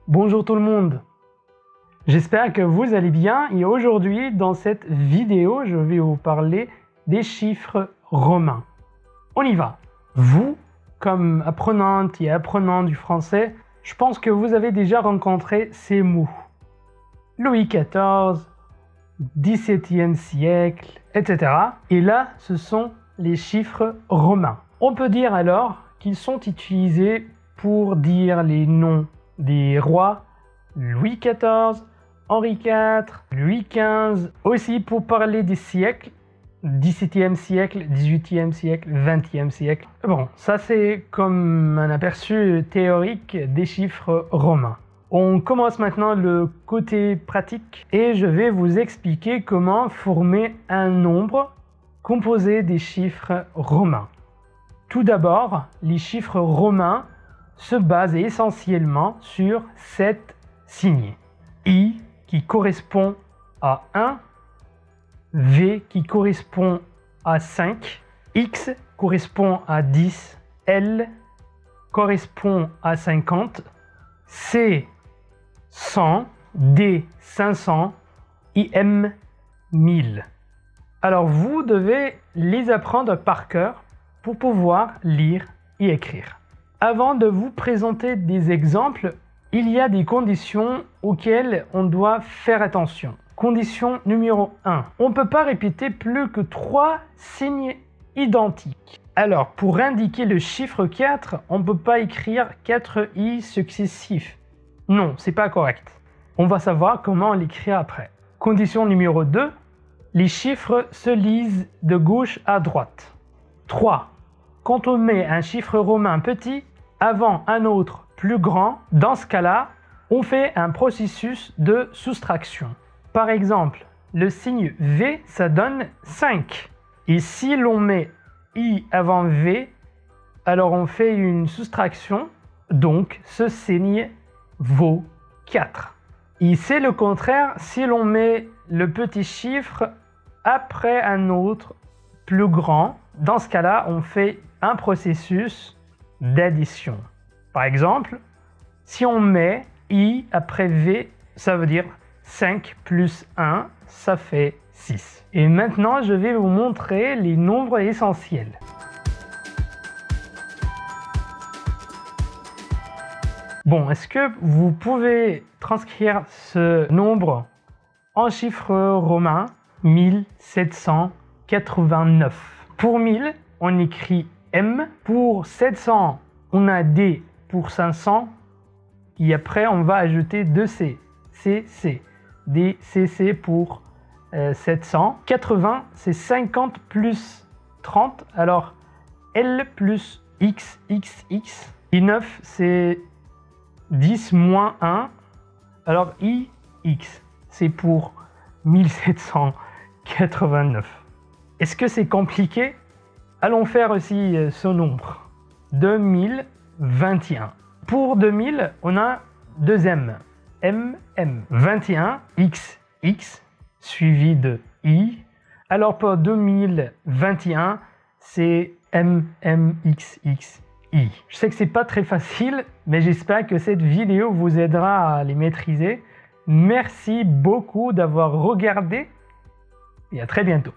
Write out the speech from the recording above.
Bonjour tout le monde, j'espère que vous allez bien et aujourd'hui dans cette vidéo je vais vous parler des chiffres romains. On y va. Vous, comme apprenante et apprenant du français, je pense que vous avez déjà rencontré ces mots. Louis XIV, XVIIe siècle, etc. Et là, ce sont les chiffres romains. On peut dire alors qu'ils sont utilisés pour dire les noms des rois, Louis XIV, Henri IV, Louis XV, aussi pour parler des siècles, 17e siècle, 18e siècle, 20e siècle. Bon, ça c'est comme un aperçu théorique des chiffres romains. On commence maintenant le côté pratique et je vais vous expliquer comment former un nombre composé des chiffres romains. Tout d'abord, les chiffres romains se basent essentiellement sur 7 signes. I qui correspond à 1, V qui correspond à 5, X correspond à 10, L correspond à 50, C 100, D 500, IM 1000. Alors vous devez les apprendre par cœur pour pouvoir lire et écrire. Avant de vous présenter des exemples, il y a des conditions auxquelles on doit faire attention. Condition numéro 1. On ne peut pas répéter plus que 3 signes identiques. Alors, pour indiquer le chiffre 4, on ne peut pas écrire 4 i successifs. Non, c'est pas correct. On va savoir comment l'écrire après. Condition numéro 2. Les chiffres se lisent de gauche à droite. 3. Quand on met un chiffre romain petit avant un autre plus grand, dans ce cas-là, on fait un processus de soustraction. Par exemple, le signe V, ça donne 5. Et si l'on met I avant V, alors on fait une soustraction, donc ce signe vaut 4. Et c'est le contraire si l'on met le petit chiffre après un autre plus grand. Dans ce cas-là, on fait un processus d'addition. Par exemple, si on met I après V, ça veut dire 5 plus 1, ça fait 6. Et maintenant, je vais vous montrer les nombres essentiels. Bon, est-ce que vous pouvez transcrire ce nombre en chiffres romains? 1789. Pour 1000, on écrit M. Pour 700, on a D pour 500. Et après, on va ajouter 2C. CC. DCC pour 700. 80, c'est 50 plus 30. Alors, L plus X, XX. Et 9, c'est 10 moins 1. Alors, IX, c'est pour 1789. Est-ce que c'est compliqué? Allons faire aussi ce nombre. 2021. Pour 2000, on a 2 M. MM. 21, XX, suivi de I. Alors pour 2021, c'est MMXXI. Je sais que c'est pas très facile, mais j'espère que cette vidéo vous aidera à les maîtriser. Merci beaucoup d'avoir regardé et à très bientôt.